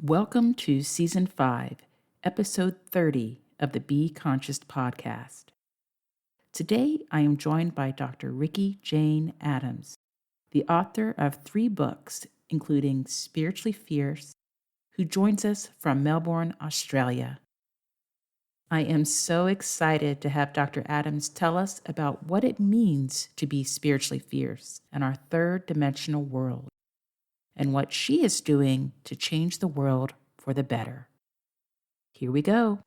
Welcome to Season 5, Episode 30 of the Be Conscious podcast. Today, I am joined by Dr. Ricci-Jane Adams, the author of 3 books, including Spiritually Fierce, who joins us from Melbourne, Australia. I am so excited to have Dr. Adams tell us about what it means to be spiritually fierce in our third dimensional world, and what she is doing to change the world for the better. Here we go.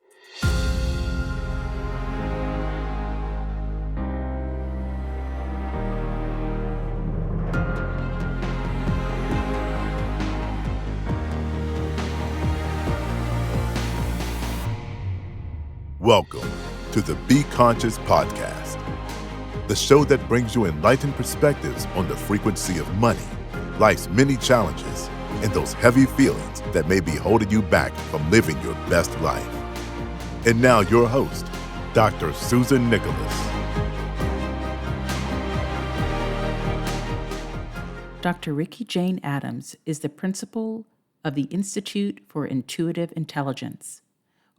Welcome to the Be Conscious podcast, the show that brings you enlightened perspectives on the frequency of money, life's many challenges, and those heavy feelings that may be holding you back from living your best life. And now your host, Dr. Susan Nicholas. Dr. Ricci-Jane Adams is the principal of the Institute for Intuitive Intelligence,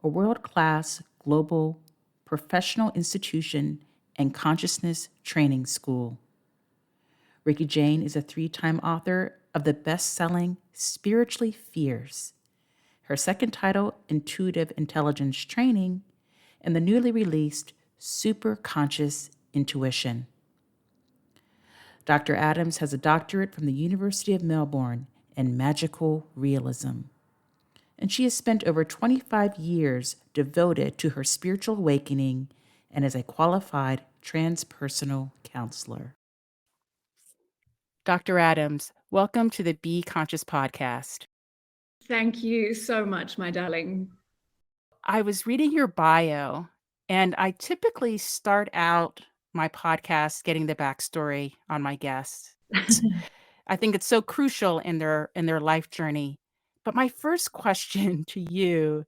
a world-class global professional institution and consciousness training school. Ricci-Jane is a 3-time author of the best-selling Spiritually Fierce, her second title, Intuitive Intelligence Training, and the newly released Superconscious Intuition. Dr. Adams has a doctorate from the University of Melbourne in magical realism, and she has spent over 25 years devoted to her spiritual awakening and is a qualified transpersonal counselor. Dr. Adams, welcome to the Be Conscious podcast. Thank you so much, my darling. I was reading your bio, and I typically start out my podcast getting the backstory on my guests. I think it's so crucial in their life journey. But my first question to you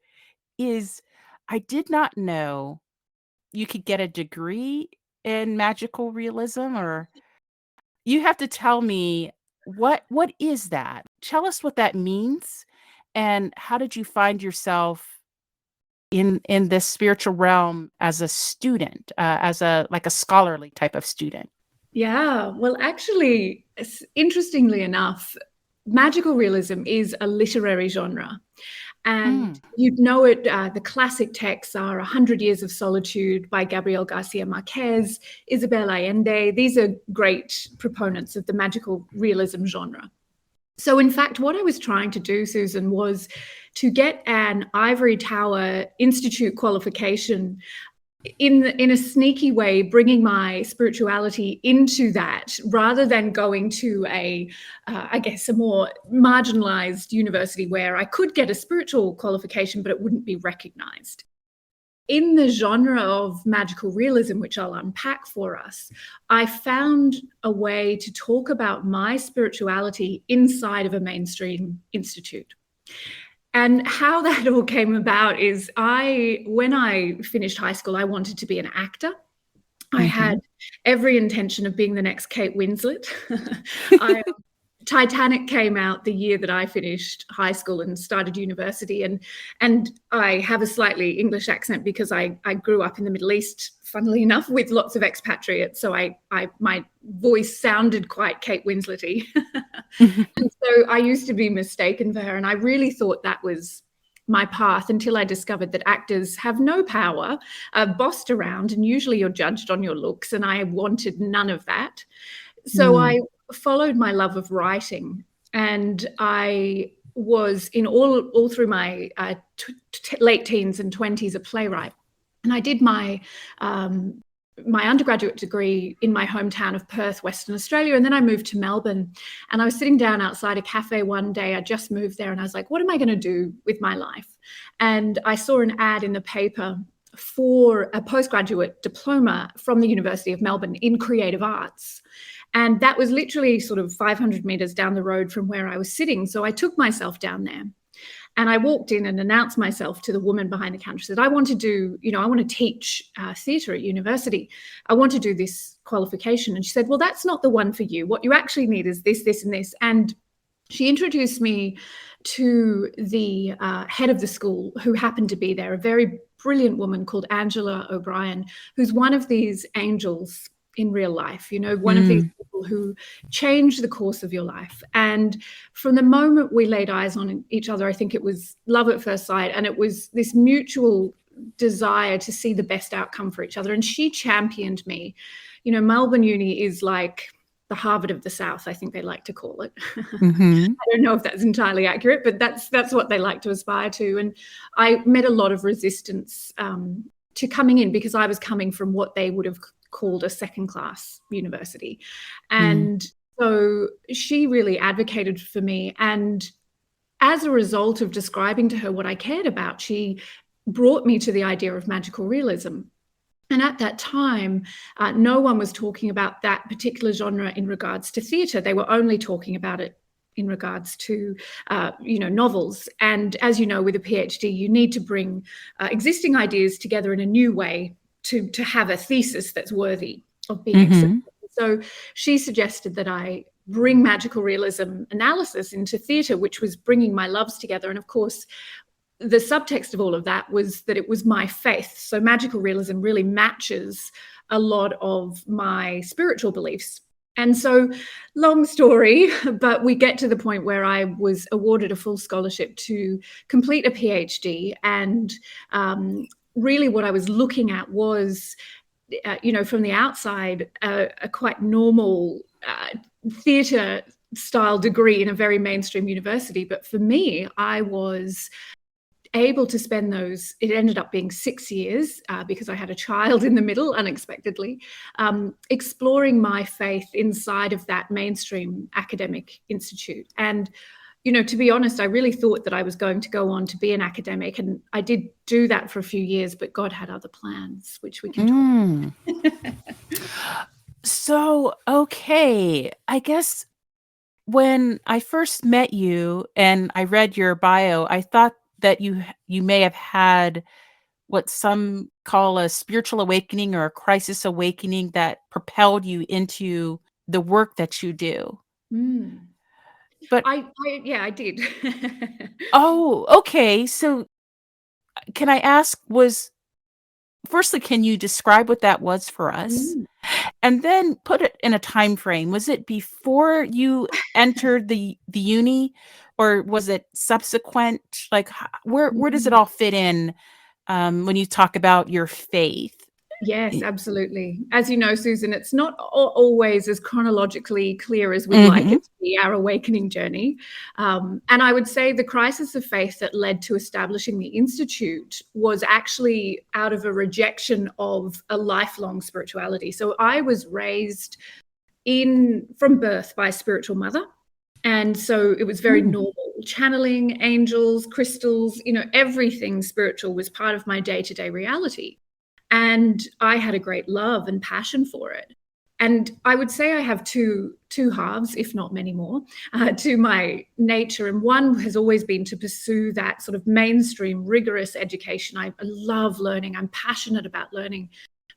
is, I did not know you could get a degree in magical realism, or you have to tell me what is that? Tell us what that means, and how did you find yourself in this spiritual realm as a student, as a scholarly type of student? Yeah, well, actually, interestingly enough, magical realism is a literary genre. And you'd know it, the classic texts are 100 Years of Solitude by Gabriel Garcia Marquez, Isabel Allende. These are great proponents of the magical realism genre. So in fact, what I was trying to do, Susan, was to get an ivory tower institute qualification in a sneaky way, bringing my spirituality into that, rather than going to a more marginalized university where I could get a spiritual qualification, but it wouldn't be recognized. In the genre of magical realism, which I'll unpack for us, I found a way to talk about my spirituality inside of a mainstream institute. And how that all came about is when I finished high school, I wanted to be an actor. I had every intention of being the next Kate Winslet. Titanic came out the year that I finished high school and started university, and I have a slightly English accent because I grew up in the Middle East, funnily enough, with lots of expatriates. So my voice sounded quite Kate Winslet-y. And so I used to be mistaken for her, and I really thought that was my path until I discovered that actors have no power, bossed around, and usually you're judged on your looks, and I wanted none of that. So I followed my love of writing, and I was in all through my late teens and 20s a playwright, and I did my undergraduate degree in my hometown of Perth, Western Australia, and then I moved to Melbourne. And I was sitting down outside a cafe one day. I just moved there, and I was like, what am I going to do with my life? And I saw an ad in the paper for a postgraduate diploma from the University of Melbourne in creative arts. And that was literally sort of 500 meters down the road from where I was sitting. So I took myself down there, and I walked in and announced myself to the woman behind the counter. Said, I want to teach theatre at university. I want to do this qualification. And she said, well, that's not the one for you. What you actually need is this, this, and this. And she introduced me to the head of the school, who happened to be there, a very brilliant woman called Angela O'Brien, who's one of these angels in real life, one of these people who change the course of your life. And from the moment we laid eyes on each other, I think it was love at first sight, and it was this mutual desire to see the best outcome for each other. And she championed me. Melbourne Uni is like the Harvard of the South, I think they like to call it. Mm-hmm. I don't know if that's entirely accurate, but that's what they like to aspire to. And I met a lot of resistance to coming in, because I was coming from what they would have called a second-class university. And so she really advocated for me. And as a result of describing to her what I cared about, she brought me to the idea of magical realism. And at that time, no one was talking about that particular genre in regards to theatre. They were only talking about it in regards to, novels. And as you know, with a PhD, you need to bring existing ideas together in a new way to have a thesis that's worthy of being accepted. So she suggested that I bring magical realism analysis into theatre, which was bringing my loves together. And of course, the subtext of all of that was that it was my faith. So magical realism really matches a lot of my spiritual beliefs. And so, long story, but we get to the point where I was awarded a full scholarship to complete a PhD. And really what I was looking at was, from the outside, a quite normal theatre style degree in a very mainstream university. But for me, I was able to spend those, it ended up being 6 years because I had a child in the middle unexpectedly, exploring my faith inside of that mainstream academic institute. And, to be honest, I really thought that I was going to go on to be an academic, and I did do that for a few years, but God had other plans, which we can talk about. So, okay, I guess when I first met you and I read your bio, I thought that you may have had what some call a spiritual awakening or a crisis awakening that propelled you into the work that you do. But I did. oh, okay. So can I ask, firstly, can you describe what that was for us? And then put it in a time frame. Was it before you entered the uni, or was it subsequent? Like, where does it all fit in when you talk about your faith? Yes, absolutely. As you know, Susan, it's not always as chronologically clear as we'd like it to be, our awakening journey. And I would say the crisis of faith that led to establishing the Institute was actually out of a rejection of a lifelong spirituality. So I was raised from birth by a spiritual mother. And so it was very normal. Channeling, angels, crystals, everything spiritual was part of my day-to-day reality. And I had a great love and passion for it. And I would say I have two halves, if not many more, to my nature. And one has always been to pursue that sort of mainstream, rigorous education. I love learning. I'm passionate about learning.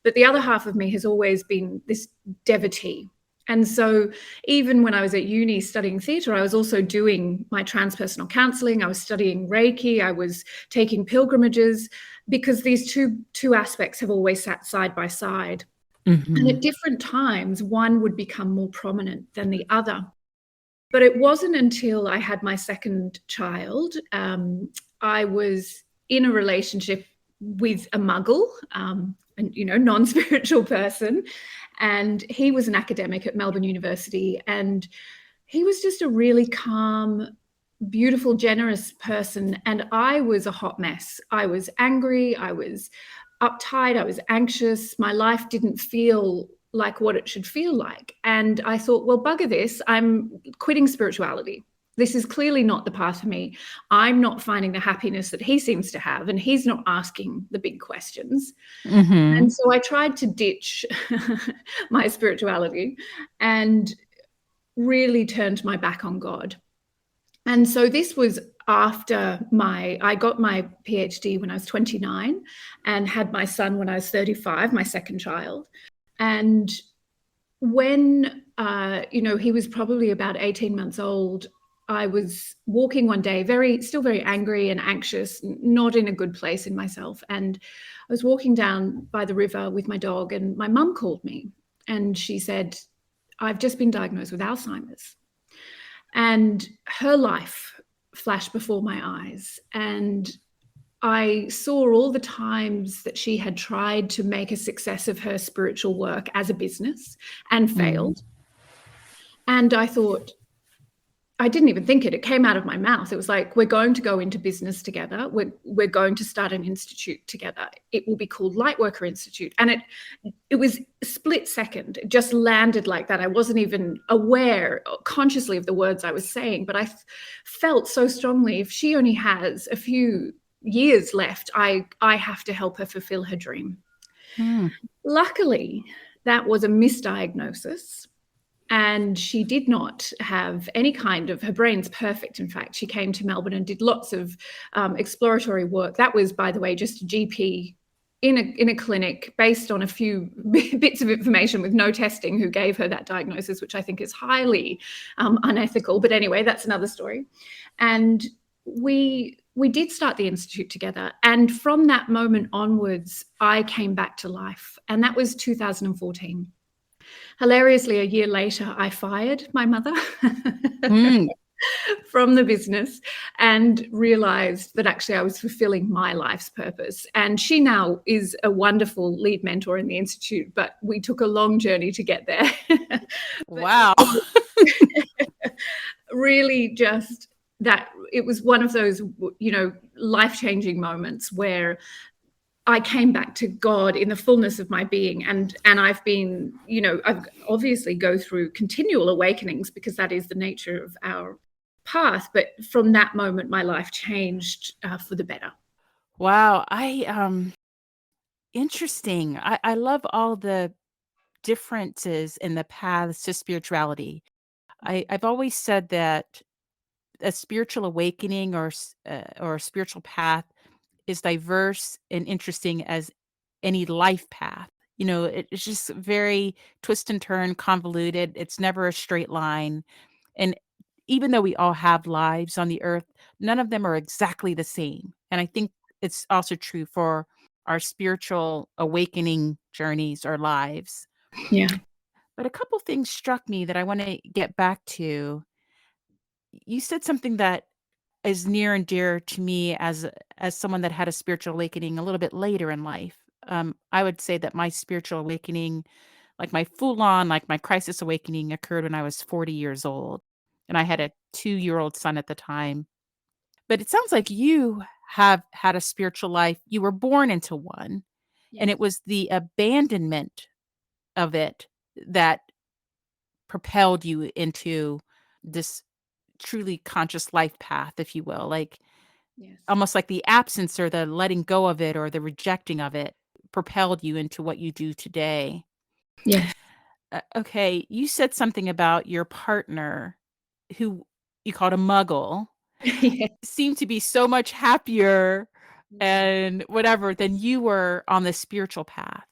But the other half of me has always been this devotee. And so even when I was at uni studying theatre, I was also doing my transpersonal counselling. I was studying Reiki. I was taking pilgrimages, because these two aspects have always sat side by side. And at different times, one would become more prominent than the other. But it wasn't until I had my second child, I was in a relationship with a muggle, non-spiritual person. And he was an academic at Melbourne University. And he was just a really calm, beautiful, generous person. And I was a hot mess. I was angry. I was uptight. I was anxious. My life didn't feel like what it should feel like. And I thought, well, bugger this. I'm quitting spirituality. This is clearly not the path for me. I'm not finding the happiness that he seems to have, and he's not asking the big questions. And so I tried to ditch my spirituality and really turned my back on God. And so this was after I got my PhD when I was 29 and had my son when I was 35, my second child. And when, he was probably about 18 months old, I was walking one day, still very angry and anxious, not in a good place in myself. And I was walking down by the river with my dog, and my mum called me and she said, "I've just been diagnosed with Alzheimer's." And her life flashed before my eyes. And I saw all the times that she had tried to make a success of her spiritual work as a business and failed. And I thought, I didn't even think it. It came out of my mouth. It was like, we're going to go into business together. We're going to start an institute together. It will be called Lightworker Institute. And it was a split second. It just landed like that. I wasn't even aware consciously of the words I was saying, but I felt so strongly, if she only has a few years left, I have to help her fulfill her dream. Luckily, that was a misdiagnosis. And she did not have any kind of, her brain's perfect. In fact, she came to Melbourne and did lots of exploratory work. That was, by the way, just a GP in a clinic based on a few bits of information with no testing who gave her that diagnosis, which I think is highly unethical. But anyway, that's another story. And we did start the institute together. And from that moment onwards, I came back to life. And that was 2014. Hilariously, a year later, I fired my mother from the business and realized that actually I was fulfilling my life's purpose. And she now is a wonderful lead mentor in the Institute, but we took a long journey to get there. Wow. Really just that it was one of those, life-changing moments where I came back to God in the fullness of my being. And I've been, I've obviously go through continual awakenings because that is the nature of our path. But from that moment, my life changed for the better. Wow. Interesting. I love all the differences in the paths to spirituality. I've always said that a spiritual awakening or a spiritual path is diverse and interesting as any life path. It's just very twist and turn, convoluted. It's never a straight line. And even though we all have lives on the earth, none of them are exactly the same. And I think it's also true for our spiritual awakening journeys or lives. Yeah. But a couple things struck me that I want to get back to. You said something that is near and dear to me as someone that had a spiritual awakening a little bit later in life. I would say that my spiritual awakening, like my full on, like my crisis awakening, occurred when I was 40 years old, and I had a 2-year-old son at the time. But it sounds like you have had a spiritual life. You were born into one, and Yes. it was the abandonment of it that propelled you into this truly conscious life path, if you will. Like Yes. almost like the absence or the letting go of it or the rejecting of it propelled you into what you do today. Yes. Okay, you said something about your partner who you called a muggle Yes. seemed to be so much happier and whatever than you were on the spiritual path.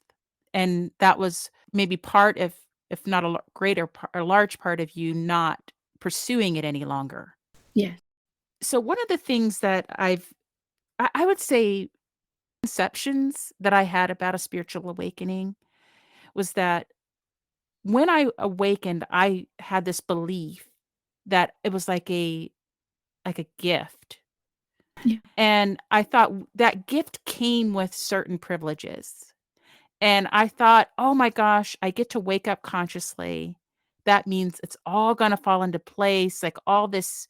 And that was maybe part of, if not a large part of you not pursuing it any longer. Yes. So one of the things that I would say conceptions that I had about a spiritual awakening was that when I awakened, I had this belief that it was like a gift. Yeah. And I thought that gift came with certain privileges. And I thought, "Oh my gosh, I get to wake up consciously. That means it's all gonna fall into place, like all this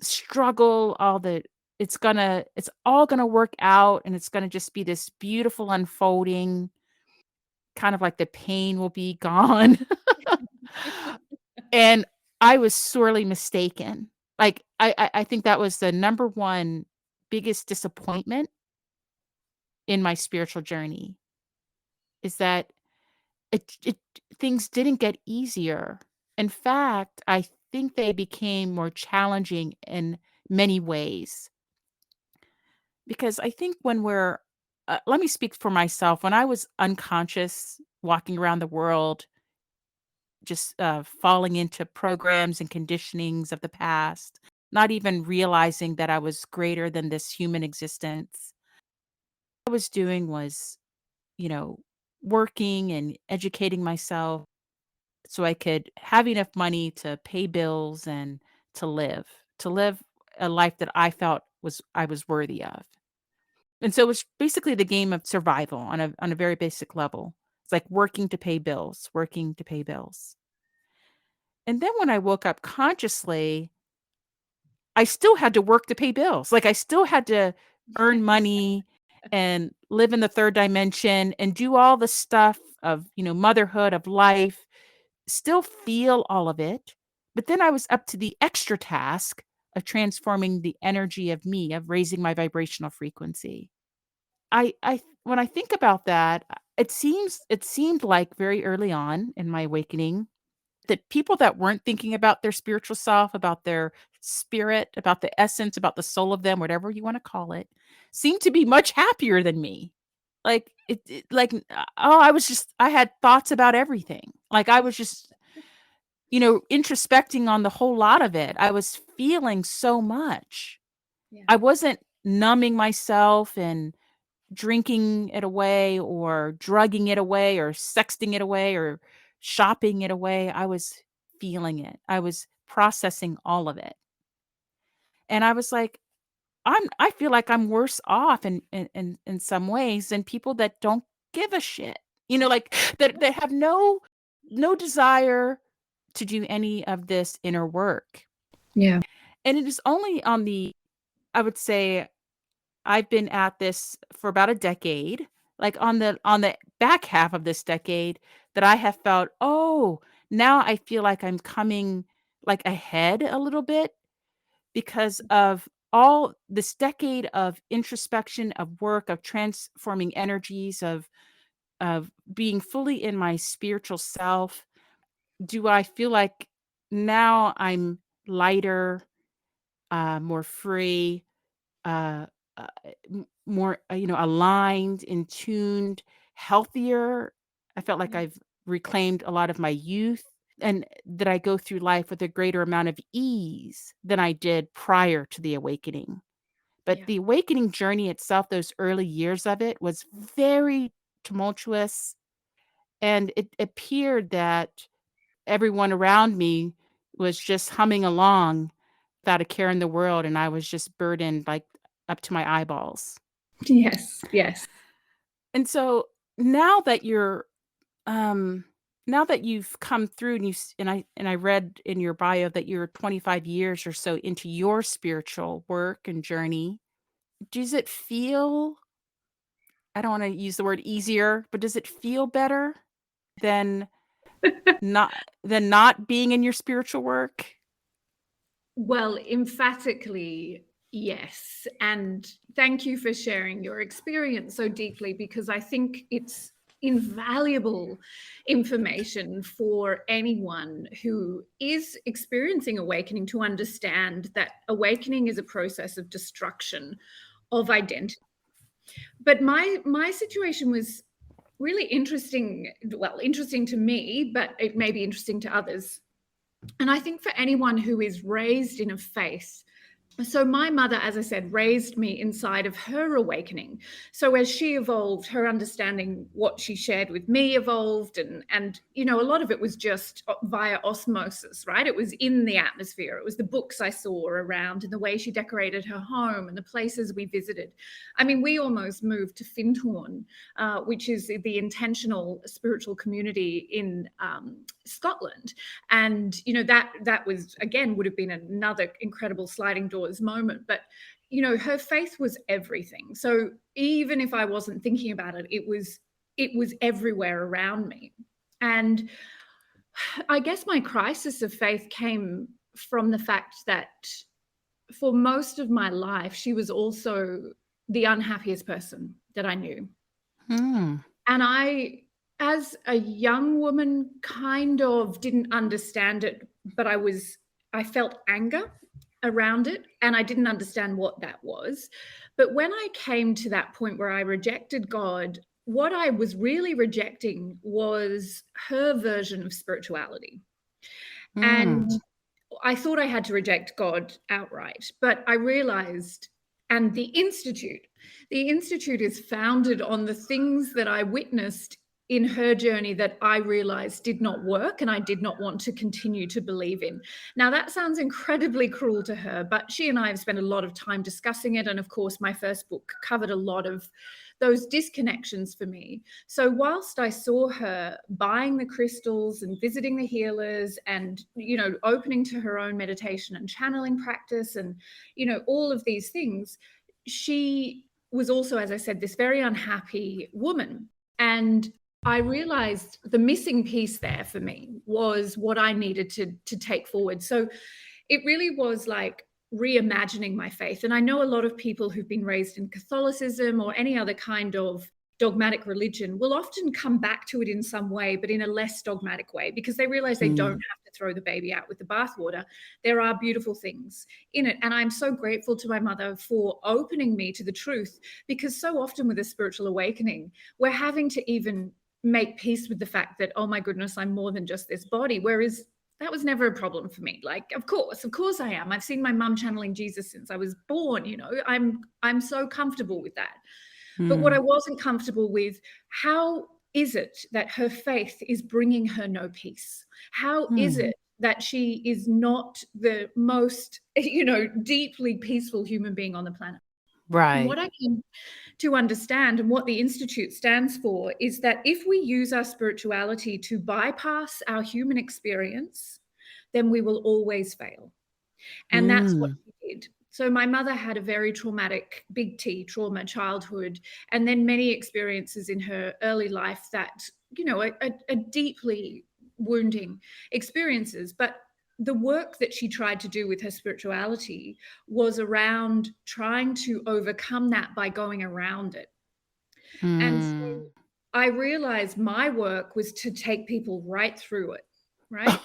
struggle, it's all gonna work out, and it's gonna just be this beautiful unfolding, kind of like the pain will be gone." And I was sorely mistaken. Like, I think that was the number one biggest disappointment in my spiritual journey, is that it things didn't get easier. In fact, I think they became more challenging in many ways. Because I think when let me speak for myself. When I was unconscious, walking around the world, just falling into programs and conditionings of the past, not even realizing that I was greater than this human existence. What I was doing was, you know, working and educating myself so I could have enough money to pay bills and to live a life that I felt I was worthy of. And so it was basically the game of survival on a very basic level. It's like working to pay bills, working to pay bills. And then when I woke up consciously, I still had to work to pay bills. Like I still had to earn money and live in the third dimension and do all the stuff of, motherhood, of life, still feel all of it. But then I was up to the extra task of transforming the energy of me, of raising my vibrational frequency. I when I think about that, it seemed like very early on in my awakening that people that weren't thinking about their spiritual self, about their spirit, about the essence, about the soul of them, whatever you wanna call it, seemed to be much happier than me. Like, I had thoughts about everything. Like, I was just, introspecting on the whole lot of it. I was feeling so much. Yeah. I wasn't numbing myself and drinking it away or drugging it away or sexting it away or shopping it away. I was feeling it. I was processing all of it. And I was like, I feel like I'm worse off in some ways than people that don't give a shit. Like that have no desire to do any of this inner work. Yeah. And it is only I would say I've been at this for about a decade, like on the back half of this decade that I have felt, "Oh, now I feel like I'm coming, like, ahead a little bit because of all this decade of introspection, of work, of transforming energies, of being fully in my spiritual self." Do I feel like now I'm lighter, more free, uh, uh, more, aligned, in tuned, healthier. I felt like I've reclaimed a lot of my youth and that I go through life with a greater amount of ease than I did prior to the awakening. But Yeah. the awakening journey itself, those early years of it was very tumultuous. And it appeared that everyone around me was just humming along without a care in the world. And I was just burdened like up to my eyeballs. Yes. Yes. And so now that you're now that you've come through and I read in your bio that you're 25 years or so into your spiritual work and journey, does it feel, I don't want to use the word easier, but does it feel better than not being in your spiritual work? Well, emphatically, yes. And thank you for sharing your experience so deeply, because I think it's invaluable information for anyone who is experiencing awakening to understand that awakening is a process of destruction of identity. But my situation was really interesting, well, interesting to me, but it may be interesting to others. And I think for anyone who is raised in a faith, so my mother, as I said, raised me inside of her awakening. So as she evolved, her understanding, what she shared with me, evolved, and a lot of it was just via osmosis, right? It was in the atmosphere. It was the books I saw around and the way she decorated her home and the places we visited. I mean, we almost moved to Findhorn, which is the intentional spiritual community in Scotland. And that was, again, would have been another incredible sliding doors moment. But her faith was everything. So even if I wasn't thinking about it, it was everywhere around me. And I guess my crisis of faith came from the fact that for most of my life, she was also the unhappiest person that I knew. Hmm. And I, as a young woman, kind of didn't understand it, but I felt anger around it, and I didn't understand what that was. But when I came to that point where I rejected God, what I was really rejecting was her version of spirituality. And I thought I had to reject God outright, but I realized, and the Institute is founded on the things that I witnessed in her journey that I realized did not work and I did not want to continue to believe in. Now, that sounds incredibly cruel to her, but she and I have spent a lot of time discussing it. And of course, my first book covered a lot of those disconnections for me. So whilst I saw her buying the crystals and visiting the healers and, opening to her own meditation and channeling practice and, all of these things, she was also, as I said, this very unhappy woman. And I realized the missing piece there for me was what I needed to take forward. So it really was like reimagining my faith. And I know a lot of people who've been raised in Catholicism or any other kind of dogmatic religion will often come back to it in some way, but in a less dogmatic way, because they realize they don't have to throw the baby out with the bathwater. There are beautiful things in it. And I'm so grateful to my mother for opening me to the truth, because so often with a spiritual awakening, we're having to even make peace with the fact that, oh my goodness, I'm more than just this body. Whereas that was never a problem for me. Like, of course I am. I've seen my mum channeling Jesus since I was born. I'm so comfortable with that. But what I wasn't comfortable with, how is it that her faith is bringing her no peace? How is it that she is not the most, deeply peaceful human being on the planet? Right. And what I came to understand, and what the Institute stands for, is that if we use our spirituality to bypass our human experience, then we will always fail. And that's what she did. So my mother had a very traumatic, big T, trauma childhood, and then many experiences in her early life that, are deeply wounding experiences. But the work that she tried to do with her spirituality was around trying to overcome that by going around it. And so I realized my work was to take people right through it, right?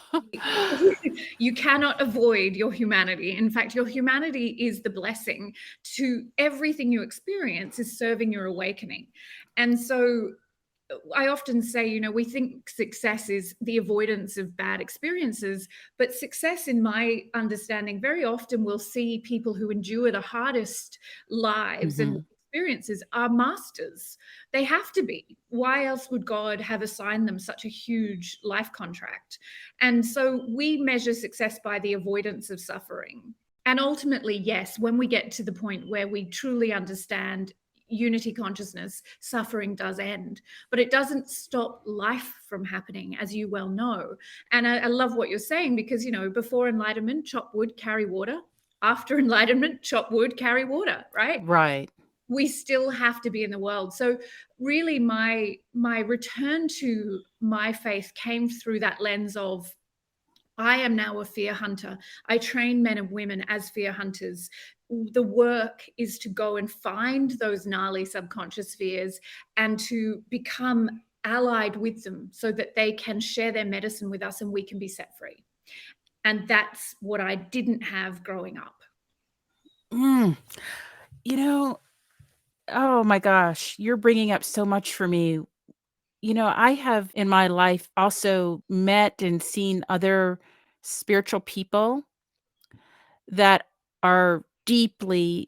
You cannot avoid your humanity. In fact, your humanity is the blessing to everything you experience is serving your awakening. And so I often say, we think success is the avoidance of bad experiences, but success, in my understanding, very often will see people who endure the hardest lives and experiences are masters. They have to be. Why else would God have assigned them such a huge life contract? And so we measure success by the avoidance of suffering. And ultimately, yes, when we get to the point where we truly understand unity consciousness, suffering does end, but it doesn't stop life from happening, as you well know. And I love what you're saying, because, before enlightenment, chop wood, carry water. After enlightenment, chop wood, carry water, right? Right. We still have to be in the world. So really my return to my faith came through that lens of, I am now a fear hunter. I train men and women as fear hunters. The work is to go and find those gnarly subconscious fears and to become allied with them so that they can share their medicine with us and we can be set free. And that's what I didn't have growing up. Oh my gosh, you're bringing up so much for me. I have in my life also met and seen other spiritual people that are deeply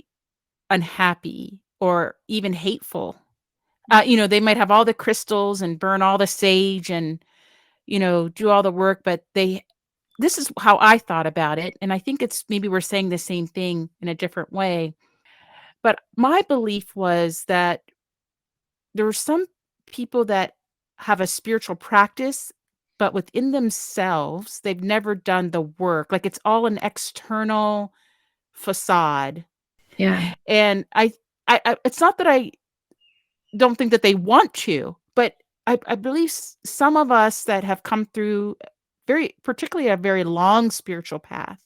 unhappy or even hateful. They might have all the crystals and burn all the sage and, do all the work, but this is how I thought about it. And I think it's maybe we're saying the same thing in a different way. But my belief was that there are some people that have a spiritual practice, but within themselves, they've never done the work. Like it's all an external facade. Yeah. And I it's not that I don't think that they want to, but I believe some of us that have come through particularly a very long spiritual path,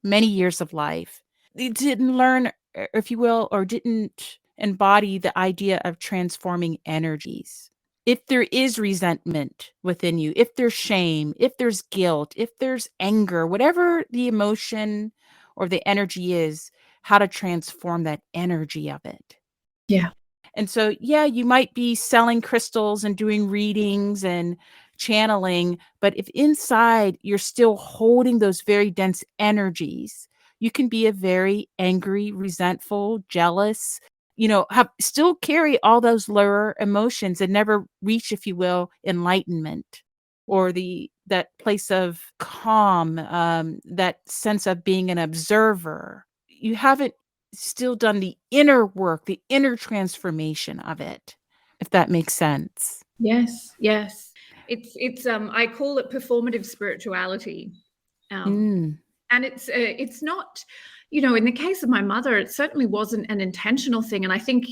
many years of life, they didn't learn, if you will, or didn't embody the idea of transforming energies. If there is resentment within you, if there's shame, if there's guilt, if there's anger, whatever the emotion or the energy is, how to transform that energy of it. Yeah. And so, yeah, you might be selling crystals and doing readings and channeling, but if inside you're still holding those very dense energies, you can be a very angry, resentful, jealous, have still carry all those lower emotions and never reach, if you will, enlightenment or that place of calm, that sense of being an observer. You haven't still done the inner work, the inner transformation of it, if that makes sense. Yes, yes. It's I call it performative spirituality. Um, Mm. and it's not, in the case of my mother, it certainly wasn't an intentional thing. And I think,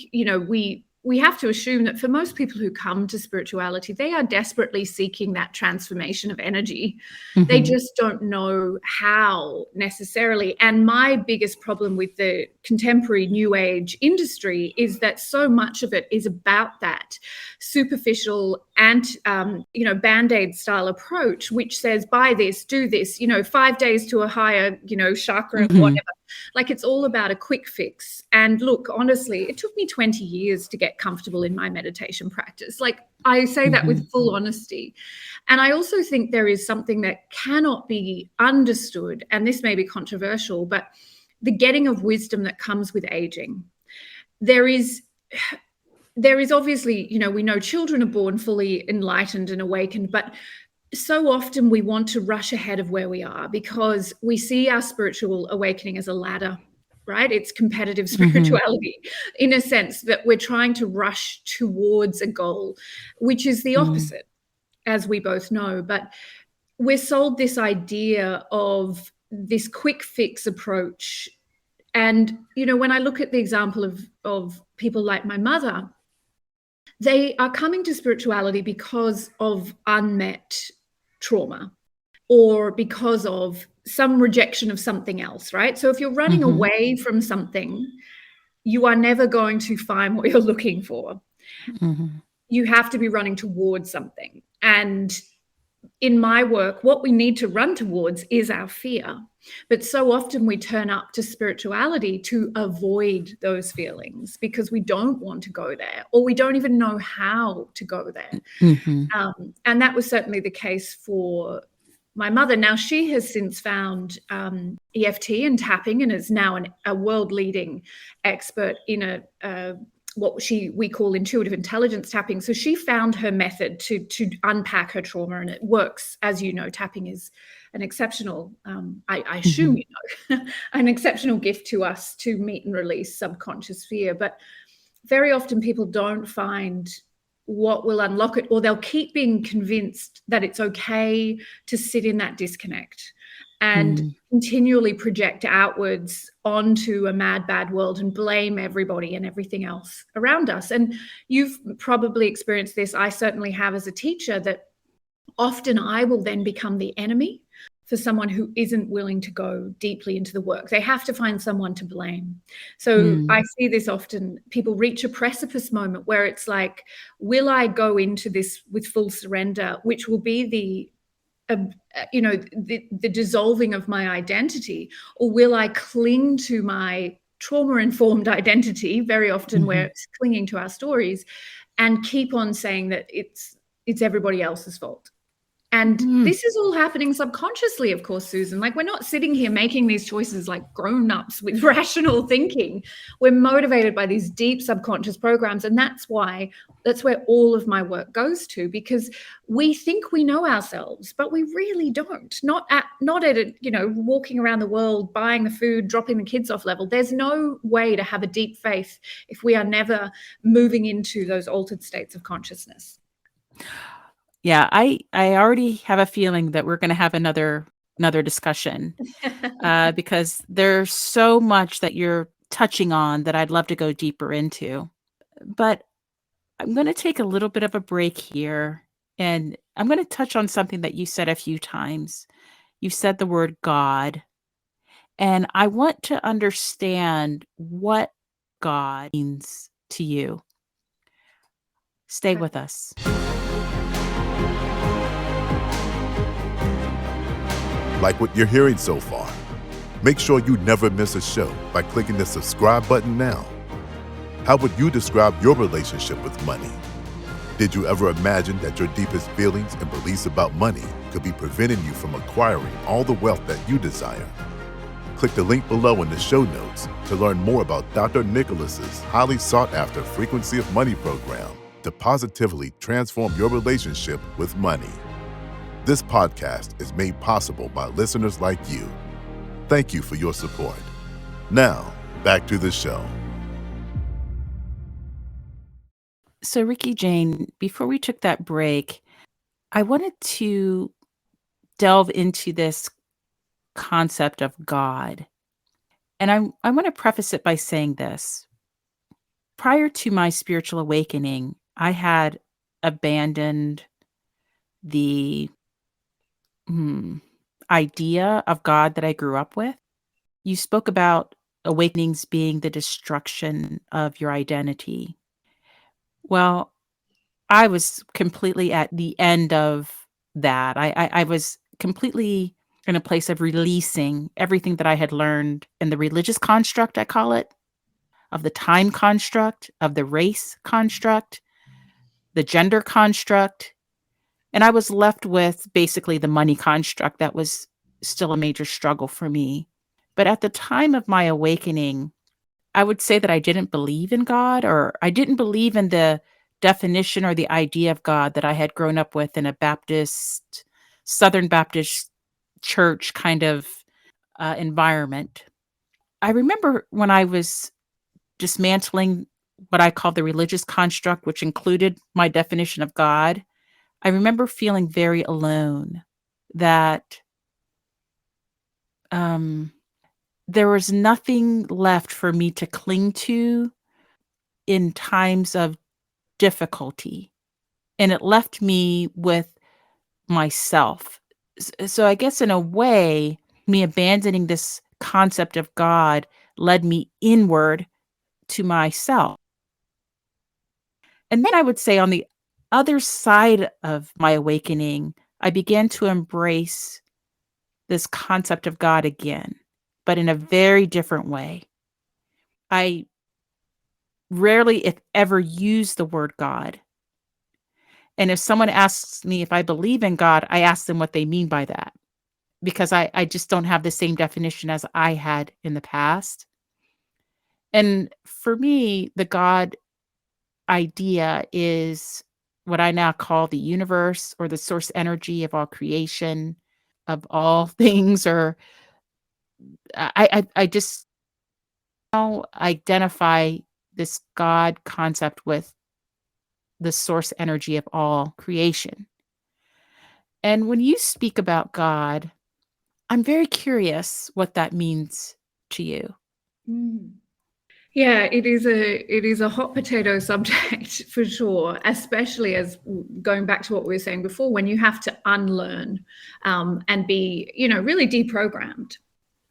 we have to assume that for most people who come to spirituality, they are desperately seeking that transformation of energy. They Mhm. just don't know how necessarily. And my biggest problem with the contemporary new age industry is that so much of it is about that superficial and, band-aid style approach, which says, buy this, do this, 5 days to a higher, chakra, Mhm. whatever. Like it's all about a quick fix. And look, honestly, it took me 20 years to get comfortable in my meditation practice. Like I say that with Mhm. full honesty. And I also think there is something that cannot be understood, and this may be controversial, but the getting of wisdom that comes with aging. There is obviously, we know children are born fully enlightened and awakened, but so often we want to rush ahead of where we are because we see our spiritual awakening as a ladder, right? It's competitive Mhm. spirituality in a sense that we're trying to rush towards a goal, which is the Mm. opposite, as we both know. But we're sold this idea of this quick fix approach. And, when I look at the example of people like my mother, they are coming to spirituality because of unmet trauma or because of some rejection of something else, right? So if you're running Mhm. away from something, you are never going to find what you're looking for. Mhm. You have to be running towards something. And in my work, what we need to run towards is our fear. But so often we turn up to spirituality to avoid those feelings because we don't want to go there or we don't even know how to go there. Mhm. And that was certainly the case for my mother. Now, she has since found EFT and tapping and is now a world-leading expert in what we call intuitive intelligence tapping. So she found her method to unpack her trauma, and it works. As you know, tapping is an exceptional, I assume Mhm. you know, an exceptional gift to us to meet and release subconscious fear. But very often people don't find what will unlock it, or they'll keep being convinced that it's okay to sit in that disconnect and Mm. continually project outwards onto a mad, bad world and blame everybody and everything else around us. And you've probably experienced this. I certainly have as a teacher, that often I will then become the enemy for someone who isn't willing to go deeply into the work. They have to find someone to blame. So Mm. I see this often. People reach a precipice moment where it's like, will I go into this with full surrender, which will be the dissolving of my identity, or will I cling to my trauma-informed identity? Very often we're Mhm. clinging to our stories and keep on saying that it's everybody else's fault. And Mm. this is all happening subconsciously, of course, Susan. Like, we're not sitting here making these choices like grown-ups with rational thinking. We're motivated by these deep subconscious programs. And that's where all of my work goes to, because we think we know ourselves, but we really don't. Not at walking around the world, buying the food, dropping the kids off level. There's no way to have a deep faith if we are never moving into those altered states of consciousness. Yeah, I already have a feeling that we're gonna have another discussion, because there's so much that you're touching on that I'd love to go deeper into. But I'm gonna take a little bit of a break here, and I'm gonna touch on something that you said a few times. You said the word God, and I want to understand what God means to you. Stay with us. Like what you're hearing so far, make sure you never miss a show by clicking the subscribe button now. How would you describe your relationship with money? Did you ever imagine that your deepest feelings and beliefs about money could be preventing you from acquiring all the wealth that you desire? Click the link below in the show notes to learn more about Dr. Nicholas's highly sought-after Frequency of Money program to positively transform your relationship with money. This podcast is made possible by listeners like you. Thank you for your support. Now, back to the show. So, Ricci-Jane, before we took that break, I wanted to delve into this concept of God. And I want to preface it by saying this. Prior to my spiritual awakening, I had abandoned the idea of God that I grew up with. You spoke about awakenings being the destruction of your identity. Well, I was completely at the end of that. I was completely in a place of releasing everything that I had learned in the religious construct, I call it, of the time construct, of the race construct, the gender construct. And I was left with basically the money construct that was still a major struggle for me. But at the time of my awakening, I would say that I didn't believe in God, or I didn't believe in the definition or the idea of God that I had grown up with in a Baptist, Southern Baptist church kind of environment. I remember when I was dismantling what I call the religious construct, which included my definition of God, I remember feeling very alone, that there was nothing left for me to cling to in times of difficulty. And it left me with myself. So I guess in a way, me abandoning this concept of God led me inward to myself. And then I would say on the other side of my awakening, I began to embrace this concept of God again, but in a very different way. I rarely, if ever, use the word God. And if someone asks me if I believe in God, I ask them what they mean by that, because I just don't have the same definition as I had in the past. And for me, the God idea is what I now call the universe, or the source energy of all creation, of all things, or I just now identify this God concept with the source energy of all creation. And when you speak about God, I'm very curious what that means to you. Yeah, it is a hot potato subject for sure, especially as going back to what we were saying before, when you have to unlearn and be, really deprogrammed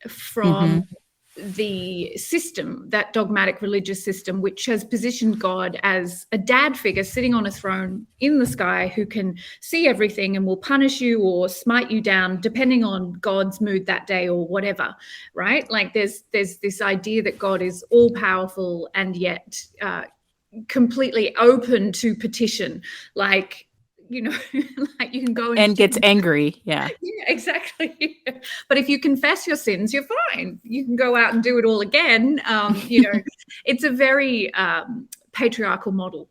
from the system, that dogmatic religious system, which has positioned God as a dad figure sitting on a throne in the sky who can see everything and will punish you or smite you down depending on God's mood that day or whatever, right? Like there's this idea that God is all powerful and yet completely open to petition, like, like you can go and gets angry. Yeah. Yeah, exactly. But if you confess your sins, you're fine. You can go out and do it all again. It's a very patriarchal model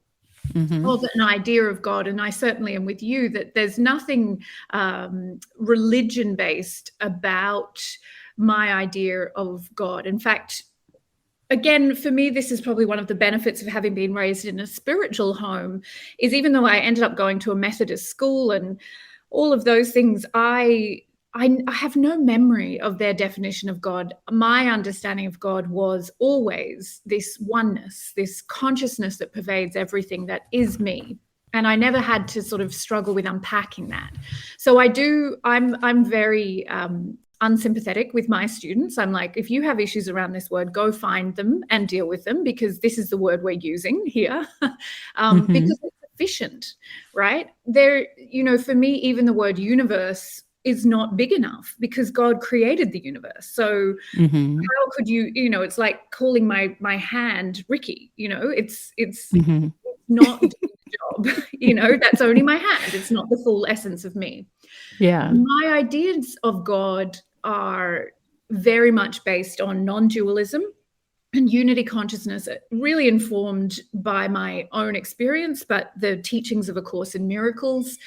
of an idea of God. And I certainly am with you that there's nothing religion-based about my idea of God. In fact, again, for me, this is probably one of the benefits of having been raised in a spiritual home, is even though I ended up going to a Methodist school and all of those things, I have no memory of their definition of God. My understanding of God was always this oneness, this consciousness that pervades everything that is me. And I never had to sort of struggle with unpacking that. So I'm very unsympathetic with my students. I'm like, if you have issues around this word, go find them and deal with them, because this is the word we're using here, because it's efficient, right? For me, even the word universe is not big enough because God created the universe. So Mhm. how could you, it's like calling my hand Ricky, it's Mhm. not doing the job. That's only my hand. It's not the full essence of me. Yeah. My ideas of God are very much based on non-dualism and unity consciousness, really informed by my own experience, but the teachings of A Course in Miracles,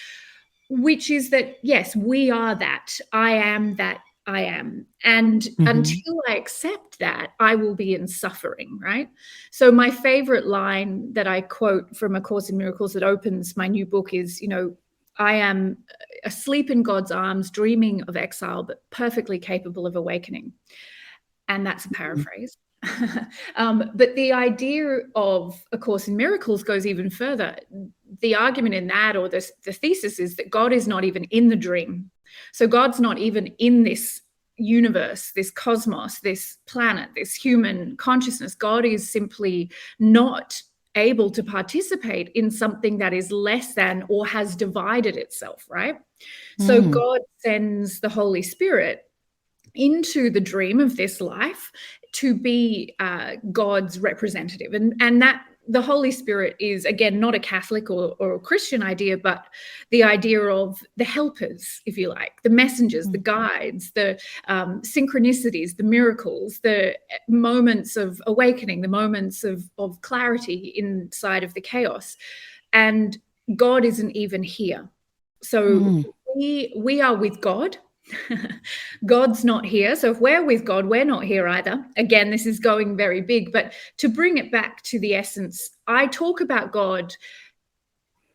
which is that, yes, we are that. I am that I am. And Mhm. until I accept that, I will be in suffering, right? So my favorite line that I quote from A Course in Miracles that opens my new book is, I am asleep in God's arms, dreaming of exile, but perfectly capable of awakening. And that's a paraphrase. But the idea of A Course in Miracles goes even further. The argument in that, or the thesis, is that God is not even in the dream. So God's not even in this universe, this cosmos, this planet, this human consciousness. God is simply not able to participate in something that is less than or has divided itself, right? So God sends the Holy Spirit into the dream of this life to be God's representative. And that the Holy Spirit is, again, not a Catholic or a Christian idea, but the idea of the helpers, if you like, the messengers, the guides, the synchronicities, the miracles, the moments of awakening, the moments of clarity inside of the chaos. And God isn't even here. So we are with God. God's not here. So if we're with God, we're not here either. Again, this is going very big, but to bring it back to the essence, I talk about God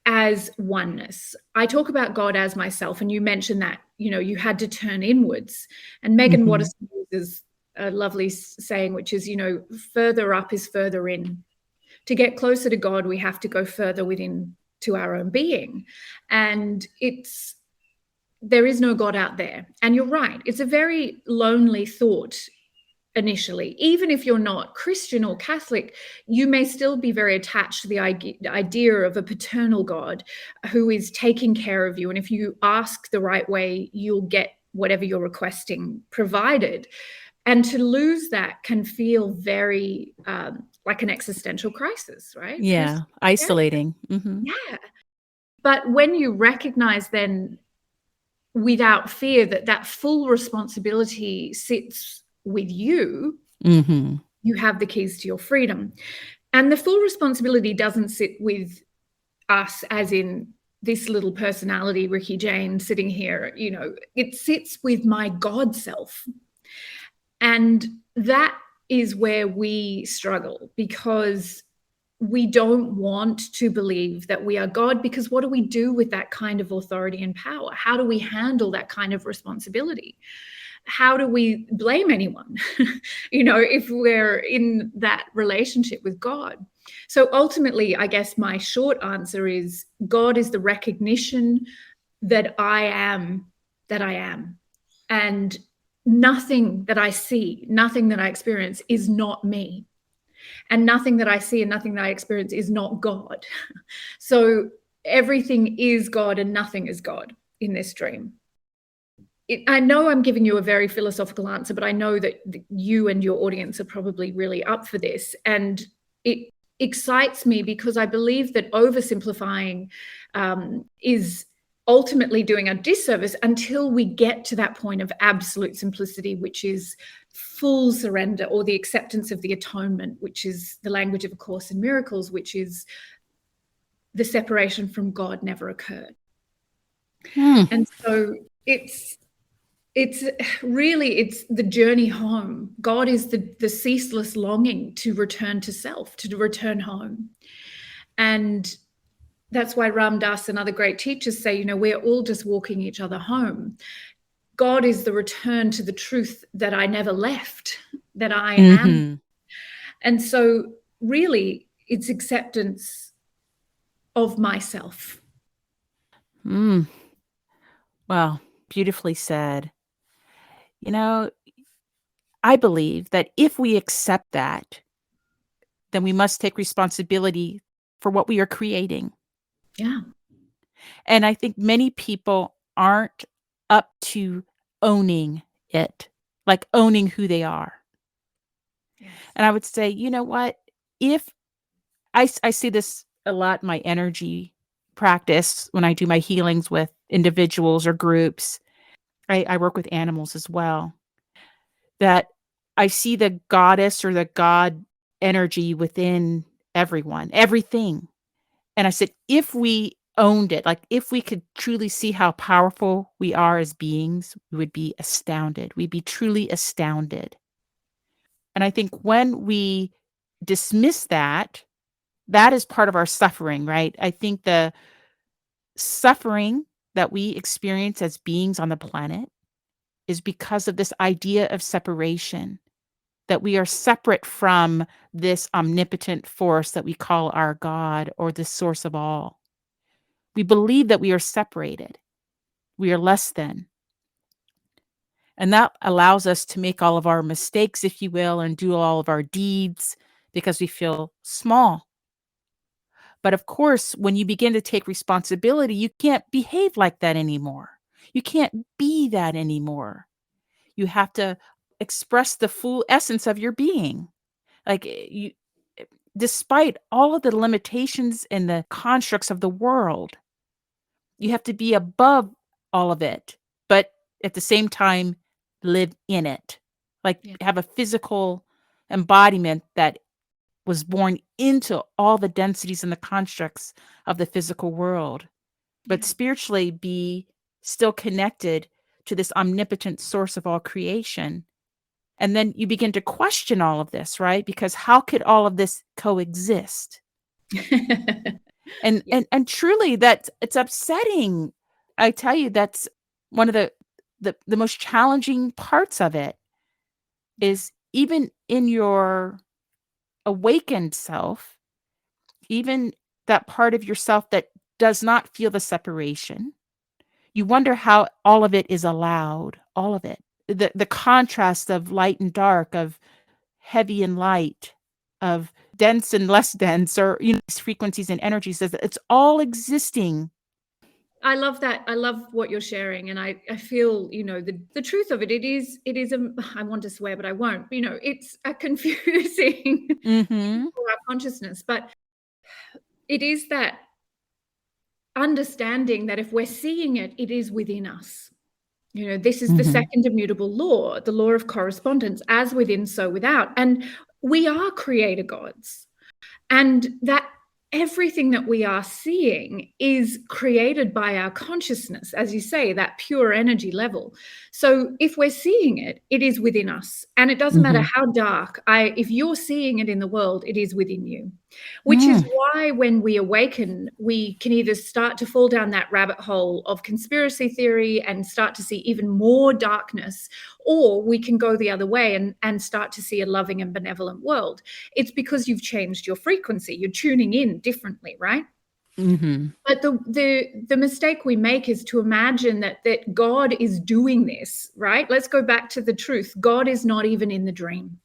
as oneness. I talk about God as myself. And you mentioned that, you had to turn inwards. And Megan Watterson uses a lovely saying, which is, further up is further in. To get closer to God, we have to go further within to our own being. And there is no God out there. And you're right. It's a very lonely thought initially. Even if you're not Christian or Catholic, you may still be very attached to the idea of a paternal God who is taking care of you. And if you ask the right way, you'll get whatever you're requesting provided. And to lose that can feel very like an existential crisis, right? Yeah. Isolating. Mm-hmm. Yeah. But when you recognize then without fear that full responsibility sits with you, you have the keys to your freedom. And the full responsibility doesn't sit with us as in this little personality, Ricci-Jane, sitting here. It sits with my God self. And that is where we struggle, because we don't want to believe that we are God, because what do we do with that kind of authority and power? How do we handle that kind of responsibility? How do we blame anyone, if we're in that relationship with God? So ultimately, I guess my short answer is God is the recognition that I am that I am. And nothing that I see, nothing that I experience is not me. And nothing that I see and nothing that I experience is not God. So everything is God and nothing is God in this dream. I know I'm giving you a very philosophical answer, but I know that you and your audience are probably really up for this. And it excites me because I believe that oversimplifying is ultimately doing a disservice until we get to that point of absolute simplicity, which is full surrender, or the acceptance of the atonement, which is the language of A Course in Miracles, which is the separation from God never occurred. And so it's the journey home. God is the ceaseless longing to return to self, to return home. And that's why Ram Dass and other great teachers say, we're all just walking each other home. God is the return to the truth that I never left, that I am. And so really it's acceptance of myself. Well, beautifully said. I believe that if we accept that, then we must take responsibility for what we are creating. Yeah. And I think many people aren't up to owning it, like owning who they are. Yes. And I would say, you know what? If I see this a lot in my energy practice when I do my healings with individuals or groups. I work with animals as well. That I see the goddess or the god energy within everyone, everything. And I said, if we owned it, like if we could truly see how powerful we are as beings, we would be astounded. We'd be truly astounded. And I think when we dismiss that, that is part of our suffering, right? I think the suffering that we experience as beings on the planet is because of this idea of separation, that we are separate from this omnipotent force that we call our God or the source of all. We believe that we are separated. We are less than. And that allows us to make all of our mistakes, if you will, and do all of our deeds because we feel small. But of course, when you begin to take responsibility, you can't behave like that anymore. You can't be that anymore. You have to express the full essence of your being. Like you, despite all of the limitations and the constructs of the world, you have to be above all of it, but at the same time, live in it. Like have a physical embodiment that was born into all the densities and the constructs of the physical world, but spiritually be still connected to this omnipotent source of all creation. And then you begin to question all of this, right? Because how could all of this coexist? And truly that it's upsetting. I tell you, that's one of the most challenging parts of it is even in your awakened self, even that part of yourself that does not feel the separation, you wonder how all of it is allowed, all of it. The contrast of light and dark, of heavy and light, of dense and less dense, or these frequencies and energies, that it's all existing. I love that. I love what you're sharing. And I feel, the truth of it, it is I want to swear, but I won't, it's a confusing for our consciousness, but it is that understanding that if we're seeing it, it is within us. This is the second immutable law, the law of correspondence, as within, so without. And we are creator gods. And that everything that we are seeing is created by our consciousness, as you say, that pure energy level. So if we're seeing it, it is within us. And it doesn't matter how dark, if you're seeing it in the world, it is within you. Which is why when we awaken, we can either start to fall down that rabbit hole of conspiracy theory and start to see even more darkness, or we can go the other way and start to see a loving and benevolent world. It's because you've changed your frequency. You're tuning in differently, right? But the mistake we make is to imagine that God is doing this, right? Let's go back to the truth. God is not even in the dream.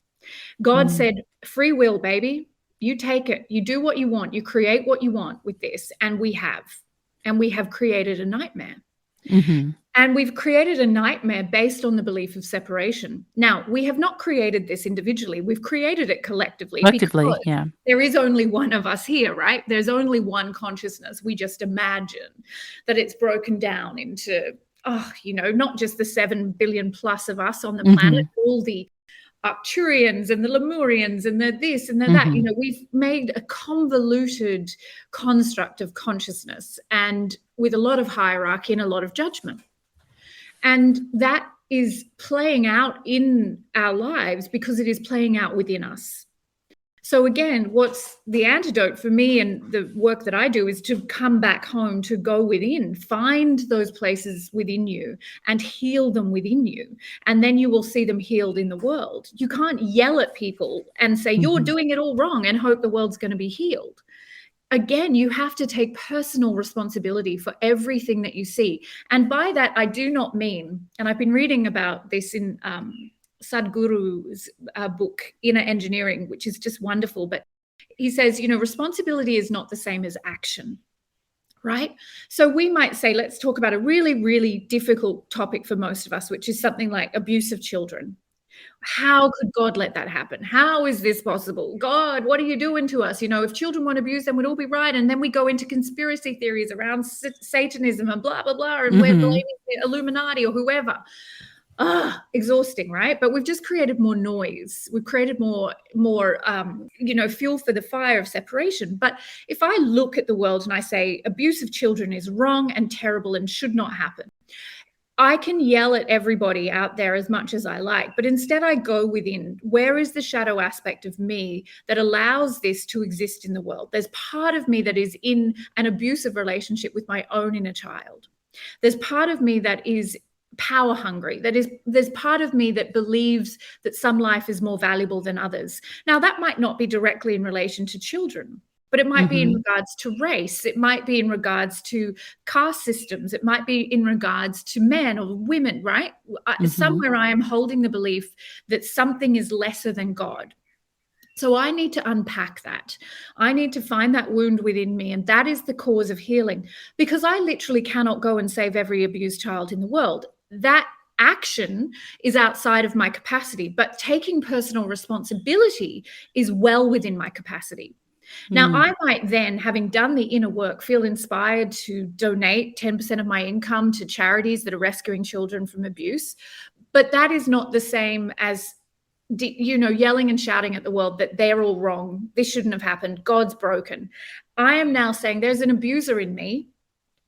God said, free will, baby. You take it. You do what you want. You create what you want with this. And we have created a nightmare. And we've created a nightmare based on the belief of separation. Now, we have not created this individually. We've created it collectively because there is only one of us here, right? There's only one consciousness. We just imagine that it's broken down into, not just the 7 billion plus of us on the planet, all the Arcturians and the Lemurians and the this and the that. We've made a convoluted construct of consciousness, and with a lot of hierarchy and a lot of judgment. And that is playing out in our lives because it is playing out within us. So again, what's the antidote for me and the work that I do is to come back home, to go within, find those places within you and heal them within you. And then you will see them healed in the world. You can't yell at people and say, you're doing it all wrong, and hope the world's going to be healed. Again, you have to take personal responsibility for everything that you see. And by that, I do not mean, and I've been reading about this in Sadhguru's book, Inner Engineering, which is just wonderful. But he says, responsibility is not the same as action. right? So we might say, let's talk about a really, really difficult topic for most of us, which is something like abuse of children. How could God let that happen? How is this possible? God, what are you doing to us? If children weren't abused, then we'd all be right. And then we go into conspiracy theories around Satanism and blah, blah, blah. And we're blaming the Illuminati or whoever. Exhausting, right? But we've just created more noise. We've created more fuel for the fire of separation. But if I look at the world and I say abuse of children is wrong and terrible and should not happen, I can yell at everybody out there as much as I like, but instead I go within, where is the shadow aspect of me that allows this to exist in the world? There's part of me that is in an abusive relationship with my own inner child. There's part of me that is power hungry. There's part of me that believes that some life is more valuable than others. Now, that might not be directly in relation to children, but it might be in regards to race. It might be in regards to caste systems. It might be in regards to men or women, right? Somewhere I am holding the belief that something is lesser than God. So I need to unpack that. I need to find that wound within me, and that is the cause of healing, because I literally cannot go and save every abused child in the world. That action is outside of my capacity, but taking personal responsibility is well within my capacity. Now, I might then, having done the inner work, feel inspired to donate 10% of my income to charities that are rescuing children from abuse. But that is not the same as yelling and shouting at the world that they're all wrong. This shouldn't have happened. God's broken. I am now saying there's an abuser in me,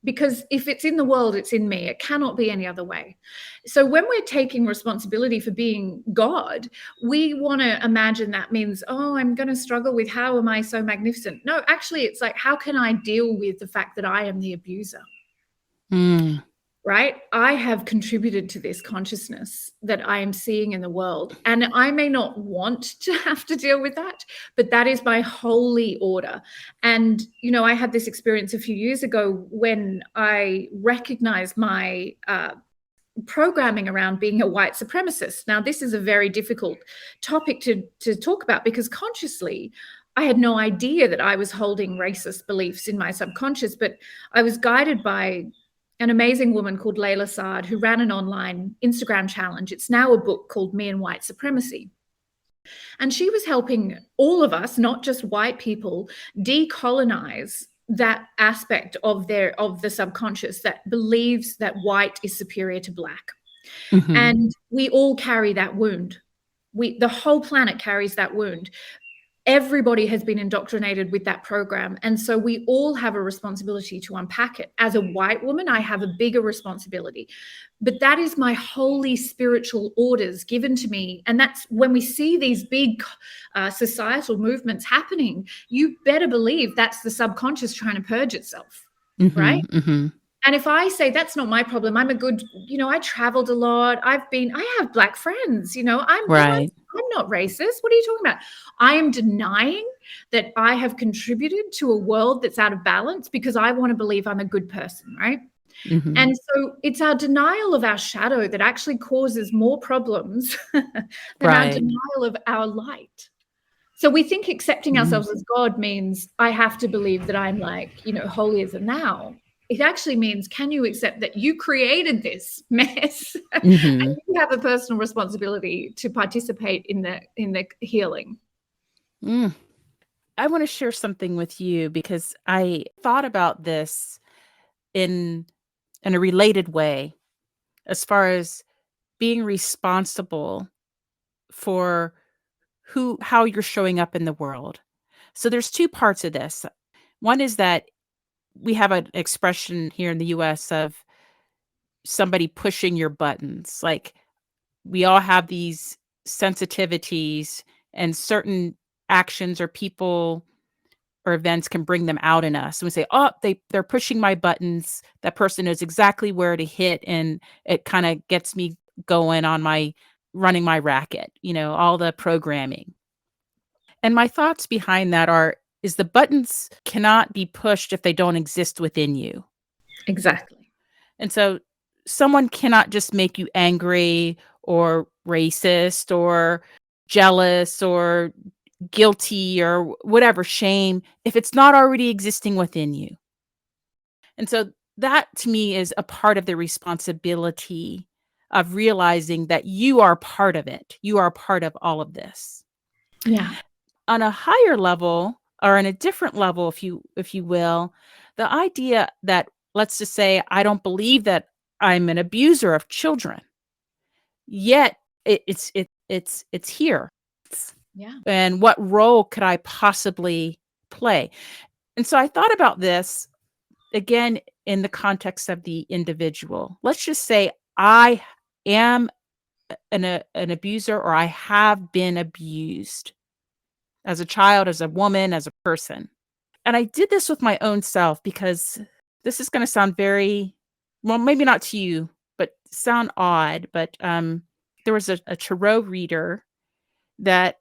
because if it's in the world, it's in me. It cannot be any other way. So when we're taking responsibility for being God, we want to imagine that means, I'm going to struggle with how am I so magnificent? No, actually, it's like, how can I deal with the fact that I am the abuser? Right? I have contributed to this consciousness that I am seeing in the world. And I may not want to have to deal with that, but that is my holy order. And, I had this experience a few years ago when I recognized my programming around being a white supremacist. Now, this is a very difficult topic to talk about, because consciously, I had no idea that I was holding racist beliefs in my subconscious, but I was guided by an amazing woman called Layla Saad, who ran an online Instagram challenge. It's now a book called Me and White Supremacy. And she was helping all of us, not just white people, decolonize that aspect of the subconscious that believes that white is superior to black. And we all carry that wound. The whole planet carries that wound. Everybody has been indoctrinated with that program. And so we all have a responsibility to unpack it. As a white woman, I have a bigger responsibility. But that is my holy spiritual orders given to me. And that's when we see these big societal movements happening, you better believe that's the subconscious trying to purge itself, right? And if I say that's not my problem, I'm a good, I traveled a lot. I have black friends, I'm not racist. What are you talking about? I am denying that I have contributed to a world that's out of balance because I want to believe I'm a good person, right? And so it's our denial of our shadow that actually causes more problems than our denial of our light. So we think accepting ourselves as God means I have to believe that I'm holier than thou. It actually means, can you accept that you created this mess and you have a personal responsibility to participate in the healing? I want to share something with you, because I thought about this in a related way, as far as being responsible for how you're showing up in the world. So there's two parts of this. One is that we have an expression here in the US of somebody pushing your buttons. Like, we all have these sensitivities, and certain actions or people or events can bring them out in us. And we say, they're pushing my buttons. That person knows exactly where to hit. And it kind of gets me going on running my racket, all the programming. And my thoughts behind that is the buttons cannot be pushed if they don't exist within you. Exactly. And so someone cannot just make you angry or racist or jealous or guilty or whatever, shame, if it's not already existing within you. And so that to me is a part of the responsibility of realizing that you are part of it. You are part of all of this. Yeah. On a higher level, or in a different level, if you will, the idea that, let's just say, I don't believe that I'm an abuser of children, yet it's here. Yeah. And what role could I possibly play? And so I thought about this again in the context of the individual. Let's just say I am an abuser, or I have been abused as a child, as a woman, as a person. And I did this with my own self because this is going to sound very, well, maybe not to you, but sound odd. But there was a tarot reader that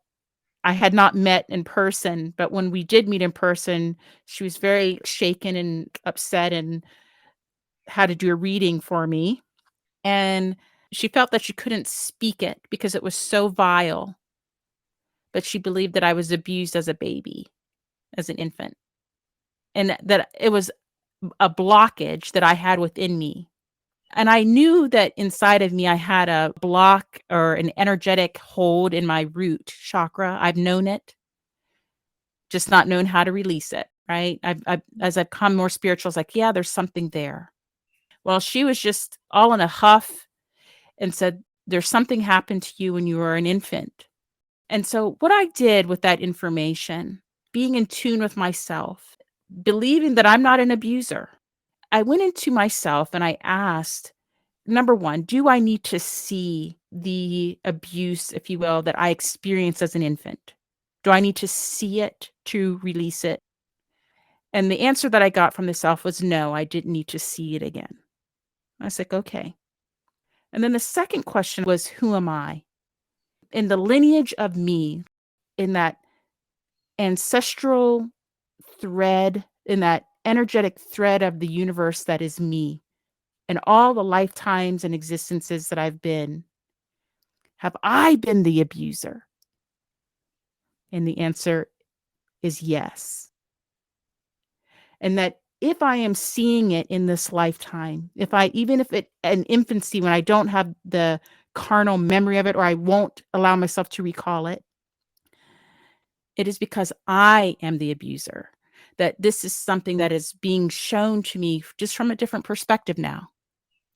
I had not met in person. But when we did meet in person, she was very shaken and upset and had to do a reading for me. And she felt that she couldn't speak it because it was so vile. But she believed that I was abused as a baby, as an infant, and that it was a blockage that I had within me. And I knew that inside of me, I had a block or an energetic hold in my root chakra. I've known it, just not known how to release it. Right. As I've become more spiritual, it's like, yeah, there's something there. Well, she was just all in a huff and said, there's something happened to you when you were an infant. And so what I did with that information, being in tune with myself, believing that I'm not an abuser, I went into myself and I asked, number one, do I need to see the abuse, if you will, that I experienced as an infant? Do I need to see it to release it? And the answer that I got from the self was no, I didn't need to see it again. I was like, okay. And then the second question was, who am I? In the lineage of me, in that ancestral thread, in that energetic thread of the universe that is me, and all the lifetimes and existences that I've been, have I been the abuser? And the answer is yes. And that if I am seeing it in this lifetime, even if it in infancy, when I don't have the carnal memory of it, or I won't allow myself to recall it, it is because I am the abuser. That this is something that is being shown to me just from a different perspective now.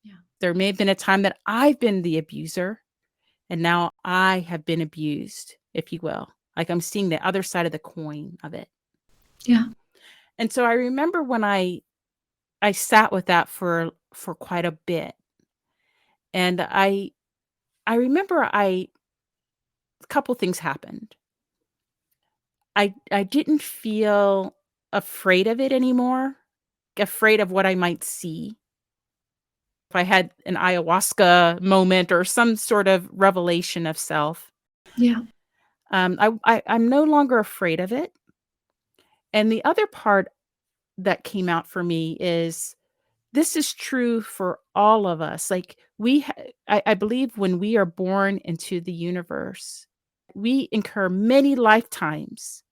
Yeah. There may have been a time that I've been the abuser, and now I have been abused, if you will. Like I'm seeing the other side of the coin of it. Yeah. And so I remember when I sat with that for quite a bit. And I remember a couple things happened. I didn't feel afraid of it anymore, afraid of what I might see. If I had an ayahuasca moment or some sort of revelation of self, Yeah. I'm no longer afraid of it. And the other part that came out for me is this is true for all of us. Like I believe when we are born into the universe, we incur many lifetimes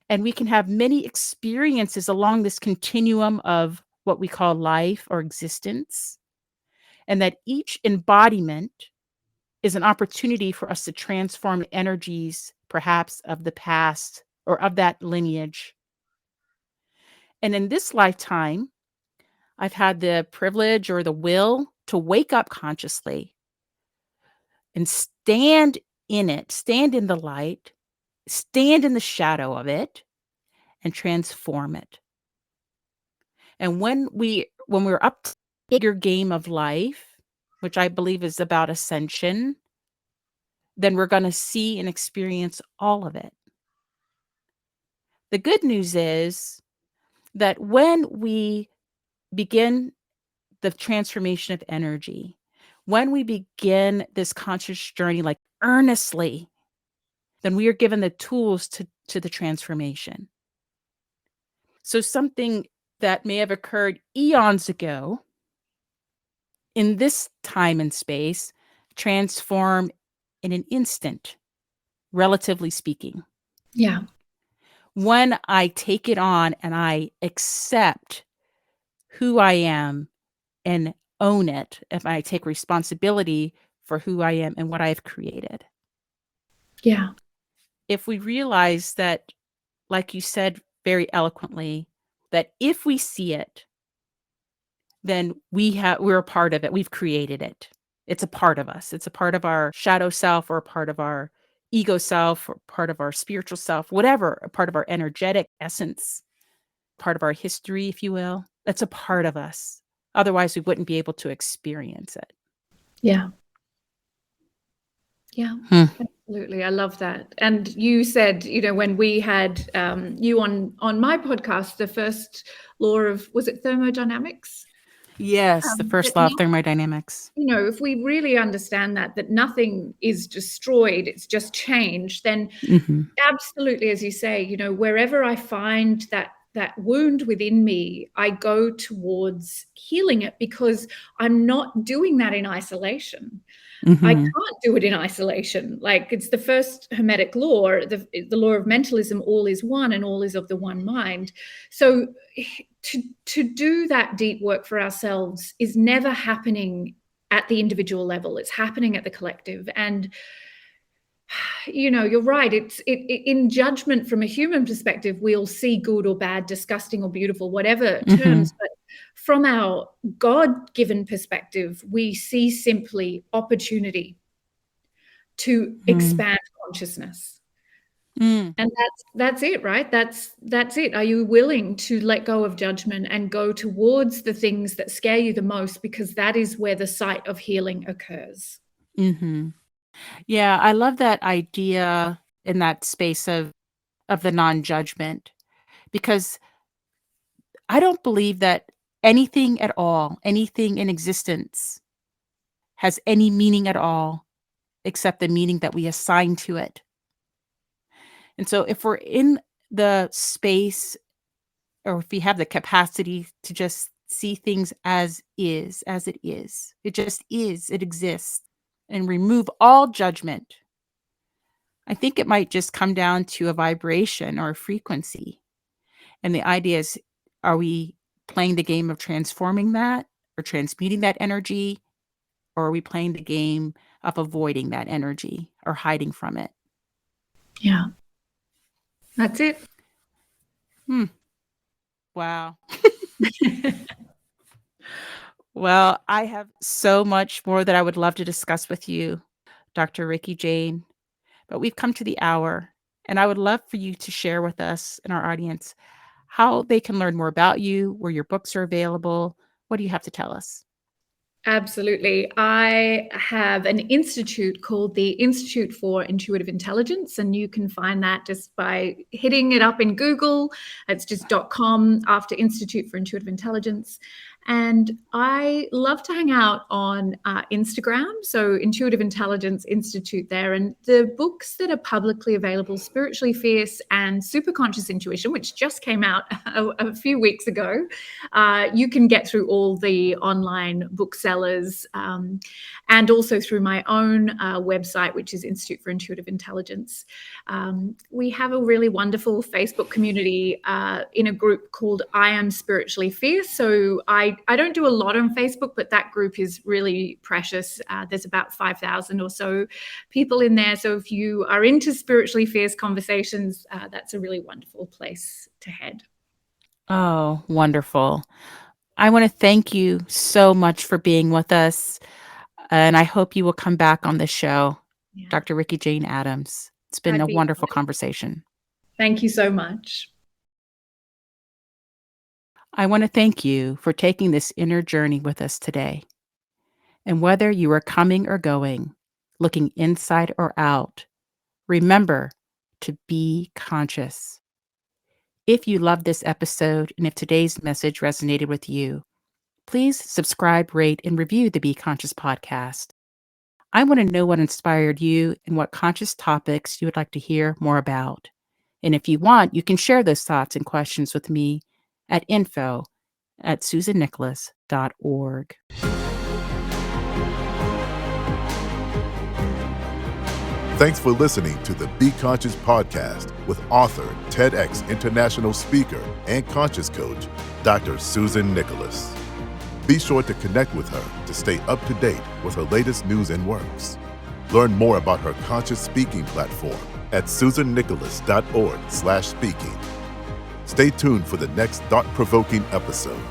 and we can have many experiences along this continuum of what we call life or existence. And that each embodiment is an opportunity for us to transform energies, perhaps of the past or of that lineage. And in this lifetime, I've had the privilege or the will to wake up consciously and stand in it, stand in the light, stand in the shadow of it, and transform it. And when we're up to the bigger game of life, which I believe is about ascension, then we're going to see and experience all of it. The good news is that when we begin the transformation of energy, when we begin this conscious journey, like earnestly, then we are given the tools to the transformation. So something that may have occurred eons ago in this time and space transform in an instant, relatively speaking. Yeah. When I take it on and I accept who I am and own it, if I take responsibility for who I am and what I've created. Yeah. If we realize that, like you said very eloquently, that if we see it, then we're a part of it. We've created it. It's a part of us. It's a part of our shadow self or a part of our ego self or part of our spiritual self, whatever, a part of our energetic essence, part of our history, if you will. That's a part of us. Otherwise, we wouldn't be able to experience it. Yeah. Yeah. Hmm. Absolutely. I love that. And you said, when we had you on my podcast, the first law of, was it thermodynamics? Yes, the That first law of thermodynamics. if we really understand that nothing is destroyed, it's just changed, then Mm-hmm. absolutely, as you say, wherever I find that wound within me, I go towards healing it, because I'm not doing that in isolation. I Mm-hmm. can't do it in isolation. Like, it's the first Hermetic law, the law of mentalism: all is one and all is of the one mind. So to do that deep work for ourselves is never happening at the individual level. It's happening at the collective. And you're right. It's in judgment from a human perspective, we'll see good or bad, disgusting or beautiful, whatever terms. But from our God-given perspective, we see simply opportunity to expand consciousness. Mm. And that's it, right? That's it. Are you willing to let go of judgment and go towards the things that scare you the most? Because that is where the site of healing occurs. Mm-hmm. Yeah, I love that idea in that space of the non-judgment, because I don't believe that anything at all, anything in existence has any meaning at all except the meaning that we assign to it. And so if we're in the space, or if we have the capacity to just see things as it is, it just is, it exists, and remove all judgment, I think it might just come down to a vibration or a frequency. And the idea is, are we playing the game of transforming that or transmuting that energy? Or are we playing the game of avoiding that energy or hiding from it? Yeah. That's it. Wow. Well, I have so much more that I would love to discuss with you, Dr. Ricci-Jane, but we've come to the hour, and I would love for you to share with us and our audience how they can learn more about you, where your books are available. What do you have to tell us? Absolutely. I have an institute called the Institute for Intuitive Intelligence, and you can find that just by hitting it up in Google. It's just .com after Institute for Intuitive Intelligence. And I love to hang out on Instagram, so Intuitive Intelligence Institute there. And the books that are publicly available, Spiritually Fierce and Superconscious Intuition, which just came out a few weeks ago, you can get through all the online booksellers, and also through my own website, which is Institute for Intuitive Intelligence. We have a really wonderful Facebook community in a group called I Am Spiritually Fierce. So I don't do a lot on Facebook, but that group is really precious. There's about 5,000 or so people in there. So if you are into spiritually fierce conversations, that's a really wonderful place to head. Oh, wonderful. I want to thank you so much for being with us. And I hope you will come back on the show, Yeah. Dr. Ricci-Jane Adams. It's been I'd a be wonderful honored. conversation. Thank you so much. I want to thank you for taking this inner journey with us today. And whether you are coming or going, looking inside or out, remember to be conscious. If you loved this episode and if today's message resonated with you, please subscribe, rate, and review the Be Conscious podcast. I want to know what inspired you and what conscious topics you would like to hear more about. And if you want, you can share those thoughts and questions with me at info@susannicholas.org. Thanks for listening to the Be Conscious podcast with author, TEDx international speaker, and conscious coach, Dr. Susan Nicholas. Be sure to connect with her to stay up to date with her latest news and works. Learn more about her conscious speaking platform at susannicholas.org/speaking. Stay tuned for the next thought-provoking episode.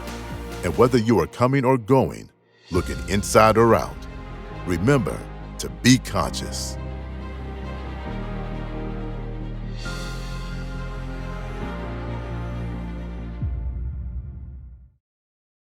And whether you are coming or going, looking inside or out, remember to be conscious.